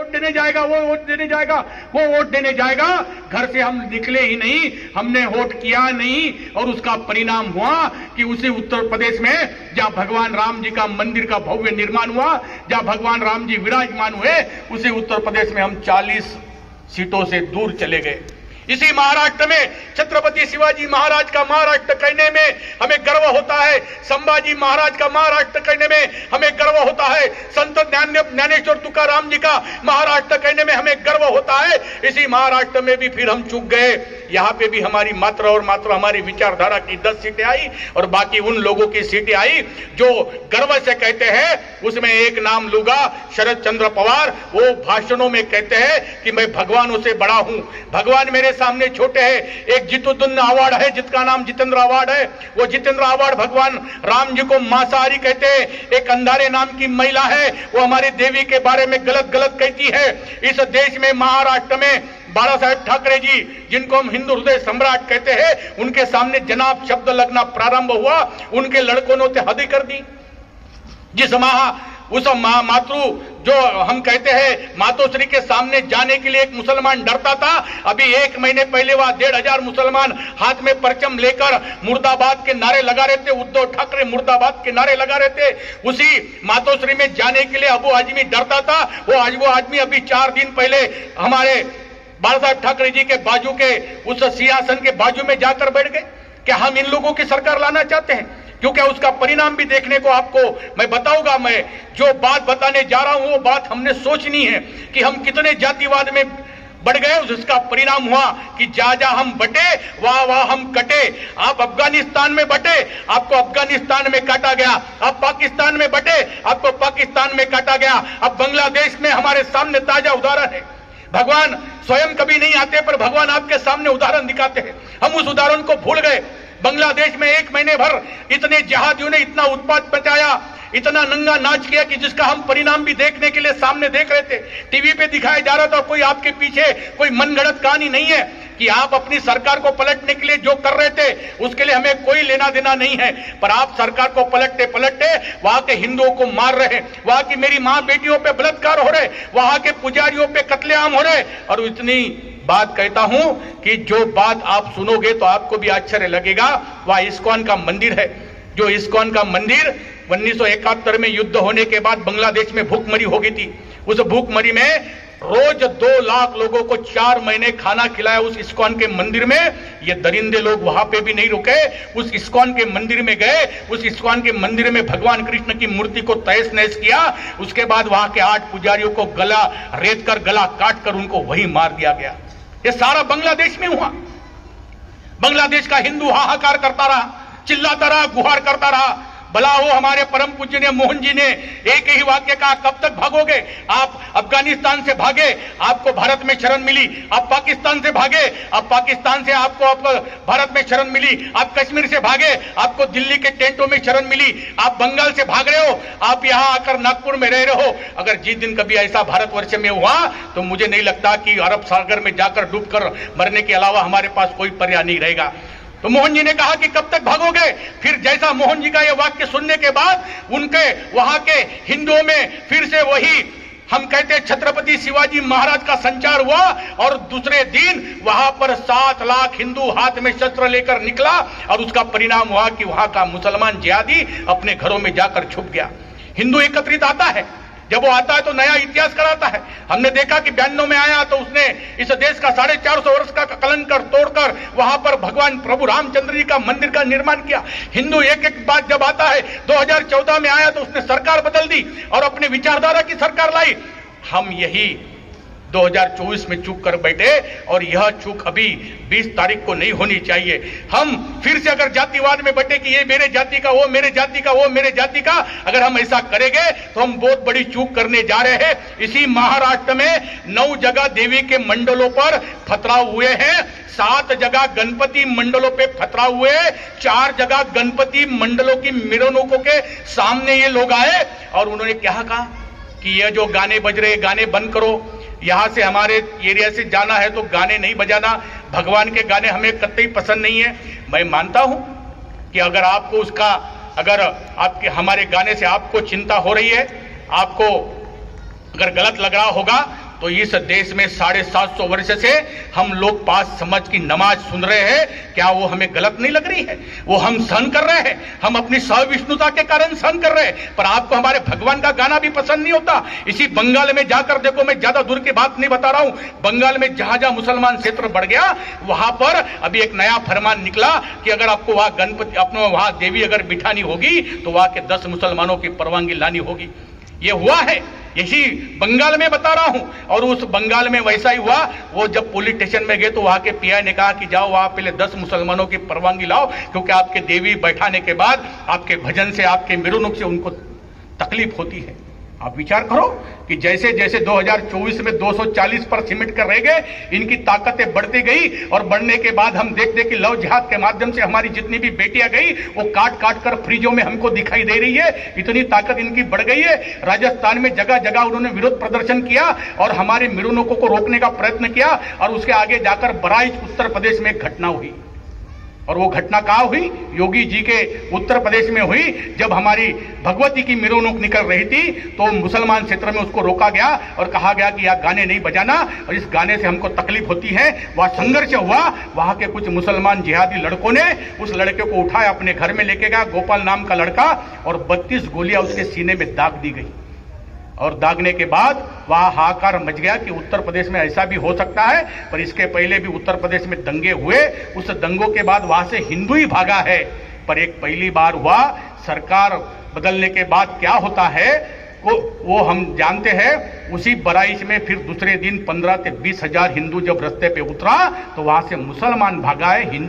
Vote देने जाएगा, वो वोट देने जाएगा, वो वोट देने जाएगा। घर से हम निकले ही नहीं, हमने वोट किया नहीं, और उसका परिणाम हुआ कि उसी उत्तर प्रदेश में जहां भगवान राम जी का मंदिर का भव्य निर्माण हुआ, जहां भगवान राम जी विराजमान हुए, उसी उत्तर प्रदेश में हम 40 सीटों से दूर चले गए। इसी महाराष्ट्र में छत्रपति शिवाजी महाराज का महाराष्ट्र कहने में हमें गर्व होता है, संभाजी महाराज का महाराष्ट्र कहने में हमें गर्व होता है, संत ज्ञानेश्वर तुकाराम जी का महाराष्ट्र कहने में हमें गर्व होता है। इसी महाराष्ट्र में भी फिर हम चूक गए। यहाँ पे भी हमारी मात्र और मात्र हमारी विचारधारा की 10 सीटें आई, और बाकी उन लोगों की सीटें आई जो गर्व से कहते हैं। उसमें एक नाम लूंगा, शरद चंद्र पवार। वो भाषणों में कहते हैं कि मैं भगवानों से बड़ा हूं, भगवान मेरे सामने छोटे हैं। एक जितुद्दीन अवार्ड है जिसका नाम जितेंद्र अवार्ड है, वो जितेंद्र अवार्ड भगवान राम जी को मांसाहारी कहते हैं। एक अंधारे नाम की महिला है, वो हमारी देवी के बारे में गलत गलत कहती है। इस देश में महाराष्ट्र में बाला साहेब ठाकरे जी, जिनको हम हिंदू हृदय सम्राट कहते हैं, उनके सामने जनाब शब्द लगना प्रारंभ हुआ, उनके लड़कों ने हद कर दी। जिस उस मातृ जो हम कहते हैं मातोश्री के सामने जाने के लिए एक मुसलमान डरता था, अभी 1 महीने पहले वह 1,500 मुसलमान हाथ में परचम लेकर मुर्दाबाद के नारे लगा रहे थे, उद्धव ठाकरे मुर्दाबाद के नारे लगा रहे थे। उसी मातोश्री में जाने के लिए अबू आजमी डरता था। वो आदमी अभी 4 दिन पहले हमारे बाला साहेब ठाकरे जी के बाजू के उस सिंहासन के बाजू में जाकर बैठ गए। क्या हम इन लोगों की सरकार लाना चाहते हैं? क्योंकि उसका परिणाम भी देखने को आपको मैं बताऊंगा। मैं जो बात बताने जा रहा हूं वो बात हमने सोचनी है कि हम कितने जातिवाद में बढ़ गए। उसका परिणाम हुआ कि जा हम बटे, वाह हम कटे। आप अफगानिस्तान में बटे, आपको अफगानिस्तान में काटा गया। आप पाकिस्तान में बटे, आपको पाकिस्तान में काटा गया। अब बांग्लादेश में हमारे सामने ताजा उदाहरण है। भगवान स्वयं कभी नहीं आते, पर भगवान आपके सामने उदाहरण दिखाते हैं। हम उस उदाहरण को भूल गए। बांग्लादेश में 1 महीने भर इतने जिहादियों ने इतना उत्पात मचाया, इतना नंगा नाच किया कि जिसका हम परिणाम भी देखने के लिए सामने देख रहे थे, टीवी पे दिखाया जा रहा था। कोई आपके पीछे कोई मनगढ़ंत कहानी नहीं है कि आप अपनी सरकार को पलटने के लिए जो कर रहे थे उसके लिए हमें कोई लेना देना नहीं है, पर आप सरकार को पलटते पलटते वहां के हिंदुओं को मार रहे, वहां की मेरी मां बेटियों पे बलात्कार हो रहे, वहां के पुजारियों पे कत्लेआम हो रहे। और इतनी बात कहता हूं कि जो बात आप सुनोगे तो आपको भी आश्चर्य लगेगा। वह इस्कॉन का मंदिर है, जो इस्कॉन का मंदिर 1971 में युद्ध होने के बाद बांग्लादेश में भूखमरी हो गई थी। उस भूखमरी में रोज 2 लाख लोगों को 4 महीने खाना खिलाया उस इस्कॉन के मंदिर में। ये दरिंदे लोग वहां पे भी नहीं रुके, उस इस्कॉन के मंदिर में गए। उस इस्कॉन के मंदिर में भगवान कृष्ण की मूर्ति को तहस नहस किया। उसके बाद वहां के 8 पुजारियों को गला रेत कर, गला काट कर उनको वहीं मार दिया गया। ये सारा बांग्लादेश में हुआ। बांग्लादेश का हिंदू हाहाकार करता रहा, चिल्लाता रहा, गुहार करता रहा। भला वो हमारे परम पूज्य ने मोहन जी ने एक ही वाक्य कहा, कब तक भागोगे? आप अफगानिस्तान से भागे, आपको भारत में शरण मिली। आप पाकिस्तान से भागे, आप पाकिस्तान से आपको भारत में शरण मिली। आप कश्मीर से भागे, आपको दिल्ली के टेंटों में शरण मिली। आप बंगाल से भाग रहे हो, आप यहां आकर नागपुर में रह रहे हो। अगर जिस दिन कभी ऐसा भारतवर्ष में हुआ तो मुझे नहीं लगता कि अरब सागर में जाकर डूबकर मरने के अलावा हमारे पास कोई पर्याय नहीं रहेगा। तो मोहन जी ने कहा कि कब तक भागोगे? फिर जैसा मोहन जी का यह वाक्य सुनने के बाद उनके वहां के हिंदुओं में फिर से वही हम कहते हैं छत्रपति शिवाजी महाराज का संचार हुआ। और दूसरे दिन वहां पर 7 लाख हिंदू हाथ में शस्त्र लेकर निकला, और उसका परिणाम हुआ कि वहां का मुसलमान जिहादी अपने घरों में जाकर छुप गया। हिंदू एकत्रित आता है, जब वो आता है तो नया इतिहास कराता है। हमने देखा कि 92 में आया तो उसने इस देश का 450 वर्ष का कलंकर तोड़कर वहां पर भगवान प्रभु रामचंद्र जी का मंदिर का निर्माण किया। हिंदू एक एक बात जब आता है, 2014 में आया तो उसने सरकार बदल दी और अपने विचारधारा की सरकार लाई। हम यही 2024 में चूक कर बैठे, और यह चूक अभी 20 तारीख को नहीं होनी चाहिए। हम फिर से अगर जातिवाद में बटे कि ये मेरे जाति का, वो मेरे जाति का, वो मेरे जाति का, अगर हम ऐसा करेंगे तो हम बहुत बड़ी चूक करने जा रहे हैं। इसी महाराष्ट्र में 9 जगह देवी के मंडलों पर पथराव हुए हैं, 7 जगह गणपति मंडलों पे पथराव हुए, 4 जगह गणपति मंडलों की मिरवणुकों के सामने ये लोग आए और उन्होंने क्या कहा कि ये जो गाने बज रहे, गाने बंद करो। यहां से हमारे एरिया से जाना है तो गाने नहीं बजाना, भगवान के गाने हमें कतई पसंद नहीं है। मैं मानता हूं कि अगर आपको उसका, अगर आपके हमारे गाने से आपको चिंता हो रही है, आपको अगर गलत लग रहा होगा तो इस देश में 750 वर्ष से हम लोग पास समझ की नमाज सुन रहे हैं, क्या वो हमें गलत नहीं लग रही है? वो हम सहन कर रहे हैं, हम अपनी सविष्णुता के कारण सहन कर रहे हैं। पर आपको हमारे भगवान का गाना भी पसंद नहीं होता। इसी बंगाल में जाकर देखो, मैं ज्यादा दूर की बात नहीं बता रहा हूं, बंगाल में जहां जहां मुसलमान क्षेत्र बढ़ गया वहां पर अभी एक नया फरमान निकला कि अगर आपको वहां गणपति अपना वहां देवी अगर बिठानी होगी तो वहां के 10 मुसलमानों की परवानगी लानी होगी। ये हुआ है, यही बंगाल में बता रहा हूं। और उस बंगाल में वैसा ही हुआ, वो जब पुलिस स्टेशन में गए तो वहां के पीआई ने कहा कि जाओ वहां पहले 10 मुसलमानों की परवानगी लाओ, क्योंकि आपके देवी बैठाने के बाद आपके भजन से, आपके मिरुनुक से उनको तकलीफ होती है। आप विचार करो कि जैसे जैसे 2024 में 240 पर सिमट कर रह गए, इनकी ताकतें बढ़ती गई और बढ़ने के बाद हम देखते कि लव जिहाद के माध्यम से हमारी जितनी भी बेटियां गई वो काट काट कर फ्रिजों में हमको दिखाई दे रही है। इतनी ताकत इनकी बढ़ गई है। राजस्थान में जगह जगह उन्होंने विरोध प्रदर्शन किया और हमारे मिरुनों को रोकने का प्रयत्न किया और उसके आगे जाकर बहराइच उत्तर प्रदेश में एक घटना हुई। और वो घटना कहां हुई? योगी जी के उत्तर प्रदेश में हुई। जब हमारी भगवती की मिरुनुक निकल रही थी तो मुसलमान क्षेत्र में उसको रोका गया और कहा गया कि यह गाने नहीं बजाना और इस गाने से हमको तकलीफ होती है। वह संघर्ष हुआ, वहां के कुछ मुसलमान जिहादी लड़कों ने उस लड़के को उठाया, अपने घर में लेके गया, गोपाल नाम का लड़का, और 32 गोलियां उसके सीने में दाग दी गई। और दागने के बाद वहां हाहाकार मच गया कि उत्तर प्रदेश में ऐसा भी हो सकता है। पर इसके पहले भी उत्तर प्रदेश में दंगे हुए, उस दंगों के बाद वहां से हिंदू ही भागा है। पर एक पहली बार हुआ, सरकार बदलने के बाद क्या होता है वो हम जानते हैं। उसी बहराइच में फिर दूसरे दिन 15 से 20 हजार हिंदू जब रास्ते पे उतरा तो वहां से मुसलमान भागा है।